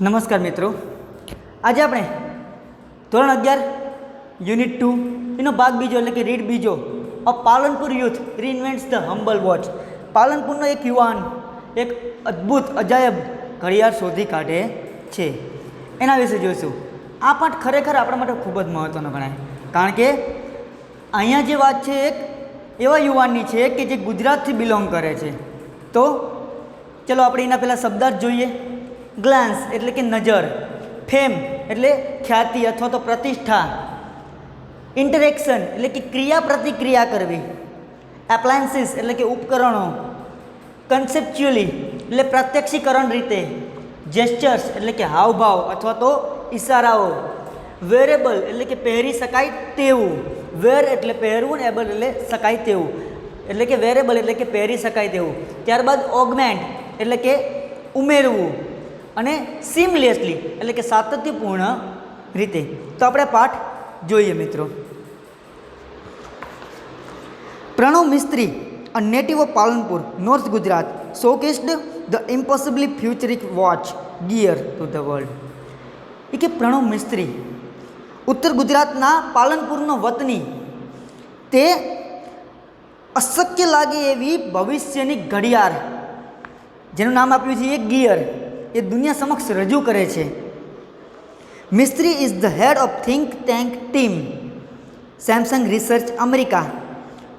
નમસ્કાર મિત્રો, આજે આપણે ધોરણ 11 યુનિટ 2 એનો ભાગ બીજો એટલે કે રીડ બીજો of Palanpur youth reinvents the humble watch. પાલનપુરનો એક યુવાન એક અદ્ભુત અજાયબ ઘડિયાળ શોધી કાઢે છે, એના વિશે જોઈશું. આ પાઠ ખરેખર આપણા માટે ખૂબ જ મહત્ત્વનો ગણાય, કારણ કે અહીંયા જે વાત છે એક એવા યુવાનની છે કે જે ગુજરાતથી બિલોંગ કરે છે. તો ચલો આપણે એના પહેલાં શબ્દાર્થ જોઈએ. ગ્લાન્સ એટલે કે નજર, ફેમ એટલે ખ્યાતિ અથવા તો પ્રતિષ્ઠા, ઇન્ટરેક્શન એટલે કે ક્રિયા પ્રતિક્રિયા કરવી, એપ્લાયન્સીસ એટલે કે ઉપકરણો, કન્સેપ્ચ્યુઅલી એટલે પ્રત્યક્ષીકરણ રીતે, જેસ્ચર્સ એટલે કે હાવભાવ અથવા તો ઇશારાઓ, વેરેબલ એટલે કે પહેરી શકાય તેવું, વેર એટલે પહેરવું ને એબલ એટલે શકાય તેવું, એટલે કે વેરેબલ એટલે કે પહેરી શકાય તેવું. ત્યારબાદ ઓગમેન્ટ એટલે કે ઉમેરવું અને સીમલેસલી એટલે કે સાતત્યપૂર્ણ રીતે. તો આપણે પાઠ જોઈએ મિત્રો. પ્રણવ મિસ્ત્રી, a native of Palanpur, North Gujarat, showcased the impossibly futuristic watch gear to the world. એ કે પ્રણવ મિસ્ત્રી ઉત્તર ગુજરાતના પાલનપુરનો વતની, તે અશક્ય લાગે એવી ભવિષ્યની ઘડિયાળ જેનું નામ આપ્યું છે એ ગિયર, એ દુનિયા સમક્ષ રજૂ કરે છે. Mistry is the head of think tank team Samsung research America,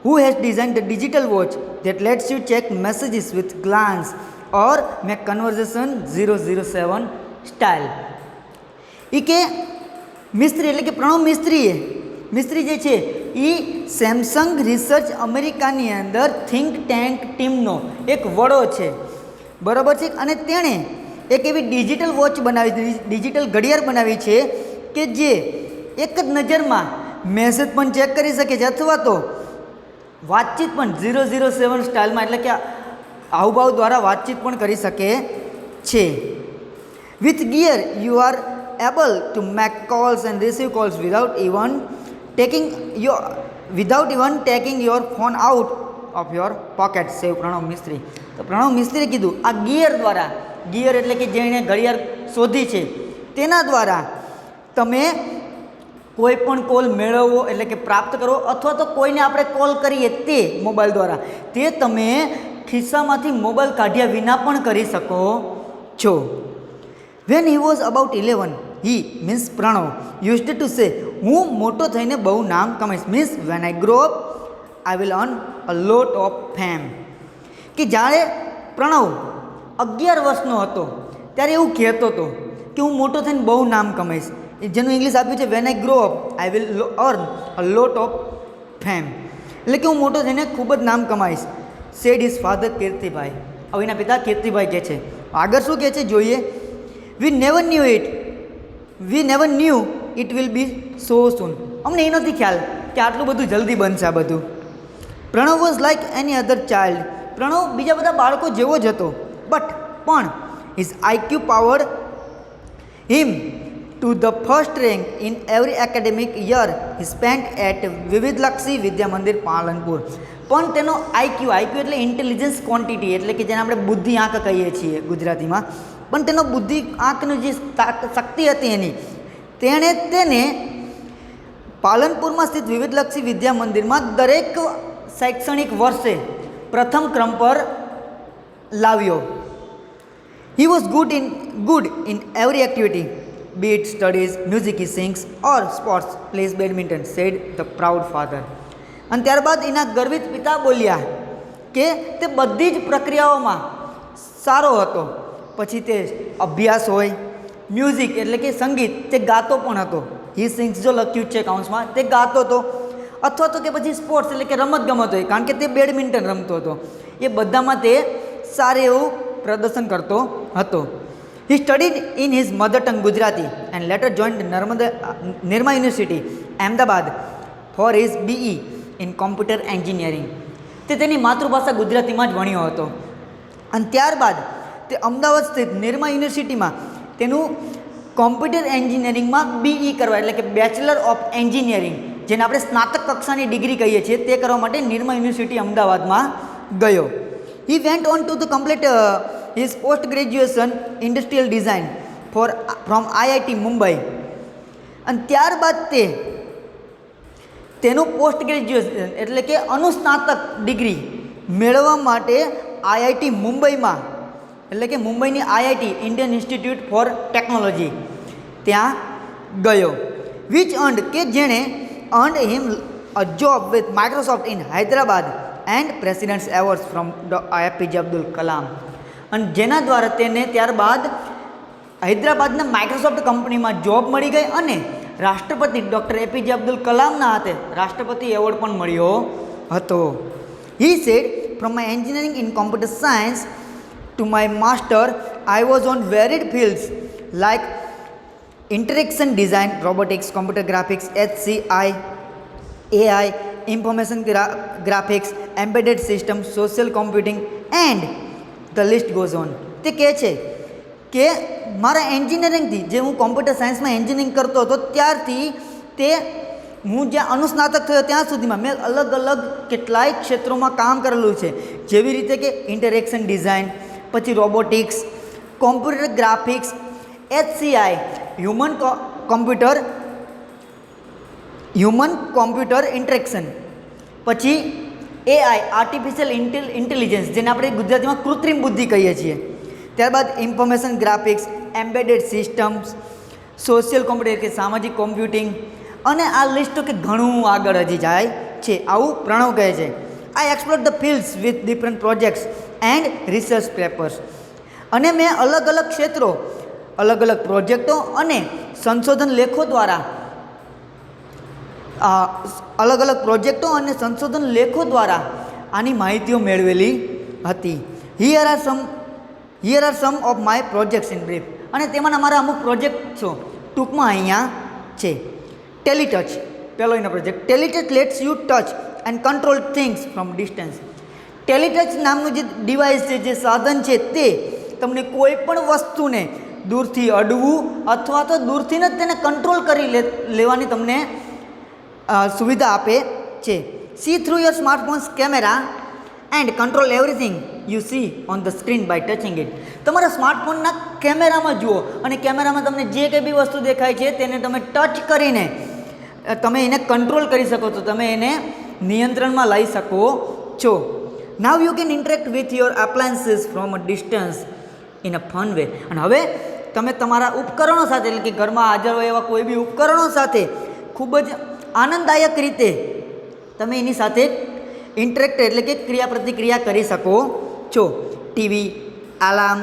who has designed the digital watch that lets you check messages with glance or make conversation 007 style. એ કે મિસ્ત્રી એટલે કે પ્રણવ મિસ્ત્રી જે છે એ સેમસંગ રિસર્ચ અમેરિકાની અંદર થિંક ટેન્ક ટીમનો એક વડો છે, બરાબર છે. અને તેણે એક એવી ડિજિટલ વોચ બનાવી, ડિજિટલ ઘડિયાળ બનાવી છે કે જે એક જ નજરમાં મેસેજ પણ ચેક કરી શકે છે અથવા તો વાતચીત પણ 007 સ્ટાઇલમાં એટલે કે હાવભાવ દ્વારા વાતચીત પણ કરી શકે છે. With Gear you are able to make calls and receive calls without even taking your phone out of your pocket, says Pranav Mistry. તો પ્રણવ મિસ્ત્રીએ કીધું આ ગિયર દ્વારા, ગિયર એટલે કે જેણે ઘડિયાળ શોધી છે તેના દ્વારા તમે કોઈ પણ કોલ મેળવવો એટલે કે પ્રાપ્ત કરવો અથવા તો કોઈને આપણે કોલ કરીએ તે મોબાઈલ દ્વારા, તે તમે ખિસ્સામાંથી મોબાઈલ કાઢ્યા વિના પણ કરી શકો છો. When he was about 11, he means Pranav used to say, હું મોટો થઈને બહુ નામ કમાઈશ, means when I grow up I will earn a lot of fame. કે જ્યારે પ્રણવ 11 વર્ષનો હતો ત્યારે એવું કહેતો હતો કે હું મોટો થઈને બહુ નામ કમાઈશ, જેનું ઇંગ્લિશ આપ્યું છે when I grow up I will earn a lot of fame, એટલે કે હું મોટો થઈને ખૂબ જ નામ કમાઈશ. Said his father Kirtibhai. હવે એના પિતા કીર્તિભાઈ કહે છે. આગળ શું કહે છે જોઈએ. We never knew it will be so soon. અમને એ નથી ખ્યાલ કે આટલું બધું જલ્દી બનશે આ બધું. Pranav was like any other child. Pranav બીજા બધા બાળકો જેવો જ હતો, પણ his IQ power him to the first rank in every academic year he spent at વિવિધલક્ષી Vidya Mandir Palanpur. પણ તેનો આઈક્યુ એટલે ઇન્ટેલિજન્સ ક્વોન્ટિટી એટલે કે જેને આપણે બુદ્ધિ આંક કહીએ છીએ ગુજરાતીમાં, પણ તેનો બુદ્ધિ આંકની જે શક્તિ હતી એની, તેણે તેને પાલનપુરમાં સ્થિત વિવિધલક્ષી વિદ્યા મંદિરમાં દરેક શૈક્ષણિક વર્ષે પ્રથમ ક્રમ પર લાવ્યો. He was good in every activity, be it studies, music he sings or sports, plays badminton, said the proud father. અને ત્યારબાદ એના ગર્વિત પિતા બોલ્યા કે તે બધી જ પ્રક્રિયાઓમાં સારો હતો. પછી તે અભ્યાસ હોય, મ્યુઝિક એટલે કે સંગીત, તે ગાતો પણ હતો. હી સિંગ્સ જો લખ્યું છે કાઉન્સમાં, તે ગાતો હતો. અથવા તો કે પછી સ્પોર્ટ્સ એટલે કે રમતગમત હોય, કારણ કે તે બેડમિન્ટન રમતો હતો. એ બધામાં તે સારું એવું પ્રદર્શન કરતો હતો. He studied in his mother tongue Gujarati and later joined Nirma University, Ahmedabad for his BE in computer engineering. તે તેની માતૃભાષા ગુજરાતીમાં જ ભણ્યો હતો અને ત્યારબાદ તે અમદાવાદ સ્થિત નિરમા યુનિવર્સિટીમાં તેનું કોમ્પ્યુટર એન્જિનિયરિંગમાં BE કરવા એટલે કે બેચલર ઓફ એન્જિનિયરિંગ, જેને આપણે સ્નાતક કક્ષાની ડિગ્રી કહીએ છીએ, તે કરવા માટે નિરમા યુનિવર્સિટી અમદાવાદમાં ગયો. He went on to complete his post graduation industrial design from IIT Mumbai. અને ત્યારબાદ તેનું પોસ્ટ ગ્રેજ્યુએશન એટલે કે અનુસ્નાતક ડિગ્રી મેળવવા માટે આઈઆઈટી મુંબઈમાં એટલે કે મુંબઈની IIT Indian Institute for Technology ત્યાં ગયો. વિચ અર્ન્ડ કે જેણે earned him a job with Microsoft in Hyderabad and president's awards from APJ Abdul Kalam. અને જેના દ્વારા તેને ત્યારબાદ હૈદરાબાદના માઇક્રોસોફ્ટ કંપનીમાં જોબ મળી ગઈ અને રાષ્ટ્રપતિ ડૉક્ટર એપીજે અબ્દુલ કલામના હાથે રાષ્ટ્રપતિ એવોર્ડ પણ મળ્યો હતો. He said from my engineering in computer science to my master I was on varied fields like interaction design, robotics, computer graphics, HCI, AI, information graphics, embedded systems, social computing and the list goes on. તે કહે છે કે મારા એન્જિનિયરિંગથી જે હું computer સાયન્સમાં engineering કરતો હતો ત્યારથી તે હું જ્યાં અનુસ્નાતક થયો ત્યાં સુધીમાં મેં અલગ અલગ કેટલાય ક્ષેત્રોમાં કામ કરેલું છે. જેવી રીતે કે ઇન્ટરેક્શન ડિઝાઇન, પછી robotics, computer graphics, HCI human computer interaction, પછી AI આર્ટિફિશિયલ ઇન્ટેલિજન્સ જેને આપણે ગુજરાતીમાં કૃત્રિમ બુદ્ધિ કહીએ છીએ. ત્યારબાદ information graphics, embedded systems, social computer કે સામાજિક કોમ્પ્યુટિંગ અને આ લિસ્ટ કે ઘણું આગળ હજી જાય છે. આવું પ્રણવ કહે છે. I explore the fields with different projects and research papers. અને મેં અલગ અલગ ક્ષેત્રો, અલગ અલગ પ્રોજેક્ટો અને સંશોધન લેખો દ્વારા આની માહિતીઓ મેળવેલી હતી. Here are some of my projects in brief. અને તેમાંના મારા અમુક પ્રોજેક્ટ્સો ટૂંકમાં અહીંયા છે. ટેલિટચ પહેલો એનો project. Teletouch lets you touch and control things from distance. Teletouch નામનું જે ડિવાઇસ છે, જે સાધન છે, તે તમને કોઈ પણ વસ્તુને દૂરથી અડવું અથવા તો દૂરથી જ તેને કંટ્રોલ કરી લેવાની તમને સુવિધા આપે છે. See through your smartphone's camera and control everything you see on the screen by touching it. તમારા સ્માર્ટફોનના કેમેરામાં જુઓ અને કેમેરામાં તમને જે કંઈ બી વસ્તુ દેખાય છે તેને તમે ટચ કરીને તમે એને કંટ્રોલ કરી શકો છો, તમે એને નિયંત્રણમાં લઈ શકો છો. Now you can interact with your appliances from a distance in a fun way. અને હવે તમે તમારા ઉપકરણો સાથે એટલે કે ઘરમાં હાજર હોય એવા કોઈ બી ઉપકરણો સાથે ખૂબ જ આનંદદાયક રીતે તમે એની સાથે ઇન્ટરેક્ટ એટલે કે ક્રિયા પ્રતિક્રિયા કરી શકો છો. TV, alarm,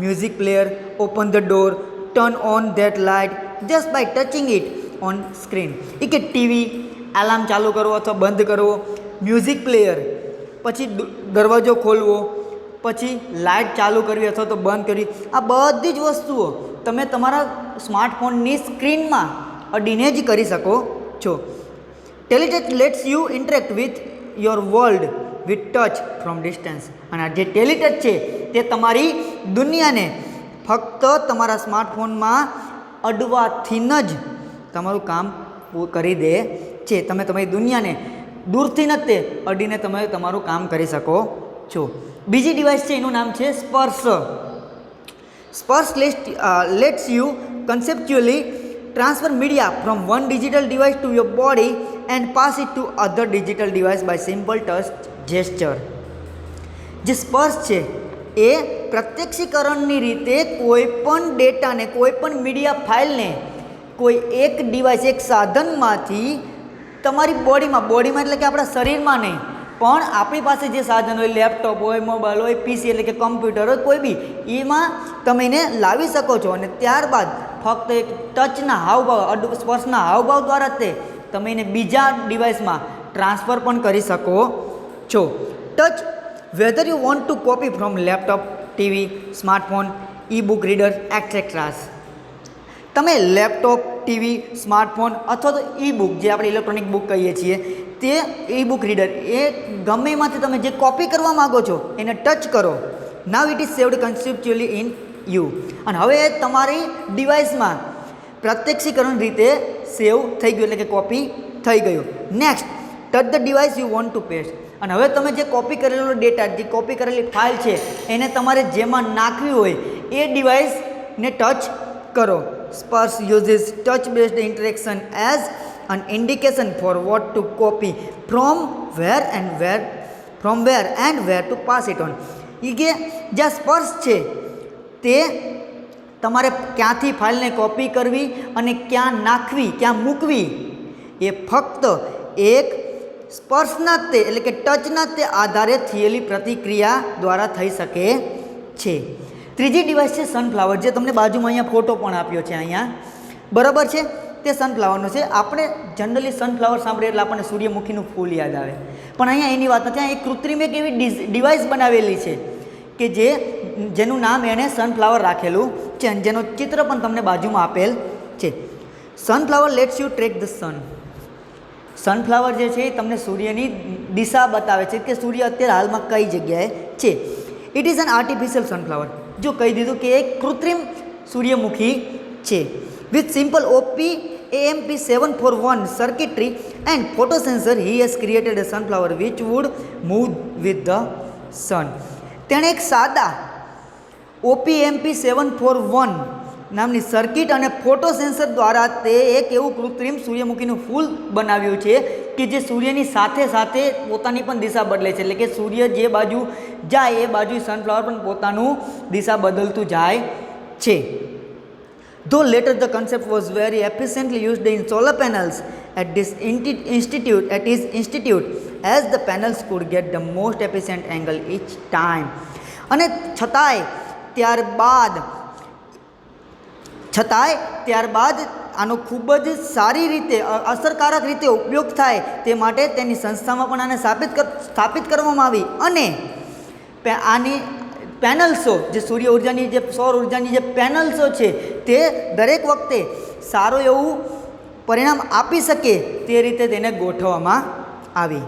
music player, open the door, turn on that light just by touching it on screen. એ કે ટીવી, અલાર્મ ચાલુ કરવો અથવા બંધ કરવો, મ્યુઝિક પ્લેયર, પછી દરવાજો ખોલવો, પછી લાઇટ ચાલુ કરવી અથવા તો બંધ કરવી, આ બધી જ વસ્તુઓ તમે તમારા સ્માર્ટફોનની સ્ક્રીનમાં અડીને જ કરી શકો છો. Teletouch lets you interact with your world with touch from distance. અને આ જે ટેલિટચ છે તે તમારી દુનિયાને ફક્ત તમારા સ્માર્ટફોનમાં અડવાથી જ તમારું કામ કરી દે છે. તમે તમારી દુનિયાને દૂરથી જ તે અડીને તમે તમારું કામ કરી શકો છો. બીજી ડિવાઇસ છે એનું નામ છે Sparsh. Sparsh lets you conceptually transfer media from one digital device to your body and pass it to other digital device by simple touch gesture. જે સ્પર્શ છે એ પ્રત્યક્ષીકરણની રીતે કોઈ પણ ડેટાને, કોઈ પણ મીડિયા ફાઇલને કોઈ એક ડિવાઇસ, એક સાધનમાંથી તમારી બોડીમાં એટલે કે આપણા શરીરમાં નહીં પણ આપણી પાસે જે સાધન હોય, લેપટોપ હોય, મોબાઈલ હોય, પીસી એટલે કે કમ્પ્યુટર હોય, કોઈ બી એમાં તમે એને લાવી શકો છો. અને ત્યારબાદ ફક્ત એક ટચના હાવભાવ, સ્પર્શના હાવભાવ દ્વારા તે તમે એને બીજા ડિવાઇસમાં ટ્રાન્સફર પણ કરી શકો છો. Touch whether you want to copy from laptop, TV, smartphone, e book reader etceteras. તમે લેપટોપ, ટીવી, સ્માર્ટફોન અથવા તો ઈ બુક જે આપણે ઇલેક્ટ્રોનિક બુક કહીએ છીએ તે ઈ બુક રીડર એ ગમે એમાંથી તમે જે કોપી કરવા માગો છો એને ટચ કરો. Now it is saved conceptually in you. અને હવે તમારી ડિવાઇસમાં પ્રત્યક્ષીકરણ રીતે સેવ થઈ ગયું એટલે કે કોપી થઈ ગયું. Next, touch the device you want two paste. અને હવે તમે જે કોપી કરેલો ડેટા, જે કોપી કરેલી ફાઇલ છે એને તમારે જેમાં નાખવી હોય એ ડિવાઇસને ટચ કરો. સ્પર્શ uses touch based interaction as an indication for what to copy from where and where to pass it on. એ કે જ્યાં સ્પર્શ છે તે તમારે ક્યાંથી ફાઇલને કોપી કરવી અને ક્યાં નાખવી, ક્યાં મૂકવી, એ ફક્ત એક સ્પર્શના તે એટલે કે ટચના તે આધારે થયેલી પ્રતિક્રિયા દ્વારા થઈ શકે છે. ત્રીજી ડિવાઇસ છે સનફ્લાવર, જે તમને બાજુમાં અહીંયા ફોટો પણ આપ્યો છે અહીંયા, બરાબર છે. તે સનફ્લાવરનો છે. આપણે જનરલી સનફ્લાવર સાંભળીએ એટલે આપણને સૂર્યમુખીનું ફૂલ યાદ આવે, પણ અહીંયા એની વાત નથી. એક કૃત્રિમ એક એવી ડિવાઇસ બનાવેલી છે કે જેનું નામ એણે સનફ્લાવર રાખેલું છે અને જેનો ચિત્ર પણ તમને બાજુમાં આપેલ છે. Sunflower let's you track the sun. Sunflower જે છે એ તમને સૂર્યની દિશા બતાવે છે કે સૂર્ય અત્યારે હાલમાં કઈ જગ્યાએ છે. It is an artificial sunflower. જો કહી દીધું કે એક કૃત્રિમ સૂર્યમુખી છે. With simple OP-AMP741 circuitry and photosensor, he has created a sunflower which would move with the sun. તેણે એક સાદા OP-AMP741 નામની સર્કિટ અને ફોટો સેન્સર દ્વારા તે એક એવું કૃત્રિમ સૂર્યમુખીનું ફૂલ બનાવ્યું છે કે જે સૂર્યની સાથે સાથે પોતાની પણ દિશા બદલે છે. એટલે કે સૂર્ય જે બાજુ જાય એ બાજુ સનફ્લાવર પણ પોતાનું દિશા બદલતું જાય છે. Though later the concept was very efficiently used in solar panels at his institute, as the panels could get the most efficient angle each time. અને છતાંય ત્યારબાદ આનો ખૂબ જ સારી રીતે અસરકારક રીતે ઉપયોગ થાય તે માટે તેની સંસ્થામાં પણ આને સ્થાપિત કરવામાં આવી અને આની પેનલ્સો જે સૂર્ય ઉર્જાની જે સૌર ઉર્જાની જે પેનલ્સો છે તે દરેક વખતે સારું એવું પરિણામ આપી શકે તે રીતે તેને ગોઠવવામાં આવી.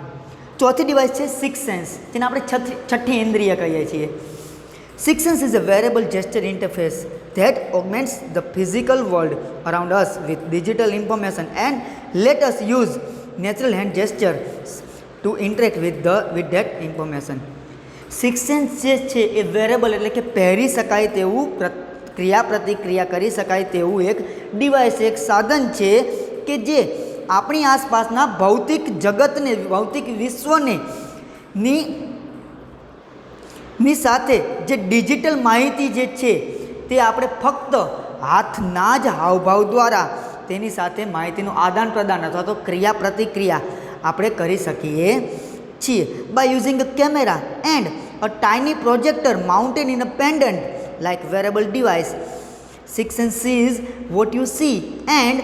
ચોથી ડિવાઇસ છે સિક્સ સેન્સ, જેને આપણે છઠ્ઠી ઇન્દ્રિય કહીએ છીએ. Six sense is a wearable gesture interface that augments the physical world around us with digital information and let us use natural hand gestures to interact with that information. Six sense જે છે એ wearable એટલે કે પહેરી શકાય તેવું પ્રતિક્રિયા કરી શકાય તેવું એક ડિવાઇસ, એક સાધન છે કે જે આપણી આસપાસના ભૌતિક જગતને, ભૌતિક વિશ્વને ની સાથે જે ડિજિટલ માહિતી જે છે તે આપણે ફક્ત હાથના જ હાવભાવ દ્વારા તેની સાથે માહિતીનું આદાન પ્રદાન અથવા તો ક્રિયા પ્રતિક્રિયા આપણે કરી શકીએ છીએ. By using a camera and a tiny projector mounted in a pendant like wearable device, sixth sense sees what you see and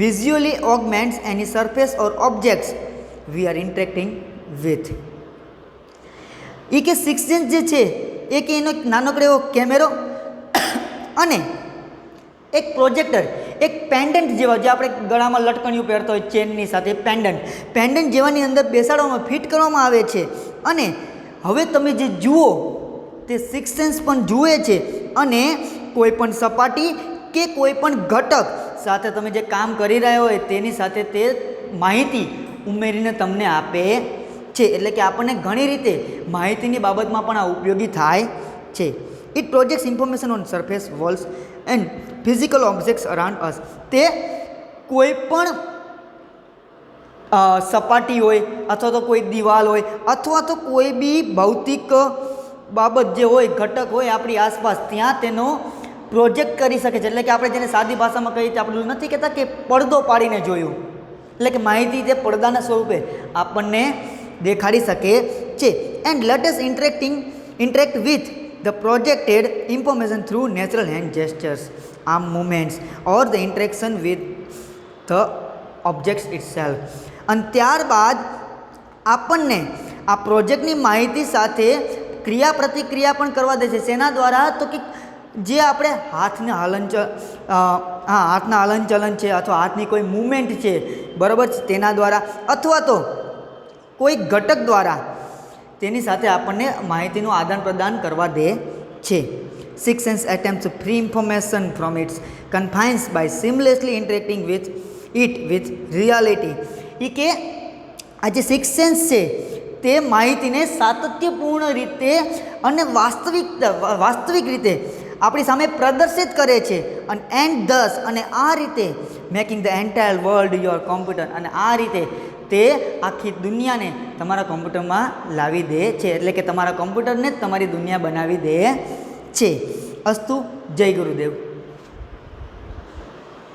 visually augments any surface or objects we are interacting with. એ કે six sense જે છે એ કે એનો નાનકડો એવો કેમેરો અને એક પ્રોજેક્ટર, એક પેન્ડન્ટ જેવા જે આપણે ગળામાં લટકણિયું પહેરતા હોય ચેનની સાથે પેન્ડન્ટ જેવાની અંદર બેસાડવામાં ફિટ કરવામાં આવે છે. અને હવે તમે જે જુઓ તે સિક્સ સેન્સ પણ જુએ છે અને કોઈ પણ સપાટી કે કોઈ પણ ઘટક સાથે તમે જે કામ કરી રહ્યા હોય તેની સાથે તે માહિતી ઉમેરીને તમને આપે છે. એટલે કે આપણને ઘણી રીતે માહિતીની બાબતમાં પણ આ ઉપયોગી થાય છે. It projects information on surface, walls and physical objects around us. તે કોઈ પણ સપાટી હોય અથવા તો કોઈ દિવાલ હોય અથવા તો કોઈ બી ભૌતિક બાબત જે હોય, ઘટક હોય આપણી આસપાસ, ત્યાં તેનો પ્રોજેક્ટ કરી શકે છે. એટલે કે આપણે જેને સાદી ભાષામાં કહીએ છીએ, આપણે નથી કહેતા કે પડદો પાડીને જોયું, એટલે કે માહિતી તે પડદાના સ્વરૂપે આપણને દેખાડી શકે છે. And let us interact with the projected information through natural hand gestures, arm movements or the interaction with the objects itself. અને ત્યારબાદ આપણને આ પ્રોજેક્ટની માહિતી સાથે ક્રિયા પ્રતિક્રિયા પણ કરવા દે છે. શેના દ્વારા? તો કે જે આપણે હાથના હલનચલન છે અથવા હાથની કોઈ મૂવમેન્ટ છે, બરાબર છે, તેના દ્વારા અથવા તો કોઈ ઘટક દ્વારા તેની સાથે આપણને માહિતીનું આદાન પ્રદાન કરવા દે છે. Six sense attempts to free information from its confines by seamlessly interacting with reality. એ કે આ જે સિક્સ સેન્સ છે તે માહિતીને સાતત્યપૂર્ણ રીતે અને વાસ્તવિક રીતે આપણી સામે પ્રદર્શિત કરે છે. એન્ડ ધસ અને આ રીતે making the entire world your computer, અને આ રીતે તે આખી દુનિયાને તમારા કોમ્પ્યુટરમાં લાવી દે છે, એટલે કે તમારા કોમ્પ્યુટરને જ તમારી દુનિયા બનાવી દે છે. અસ્તુ. જય ગુરુદેવ.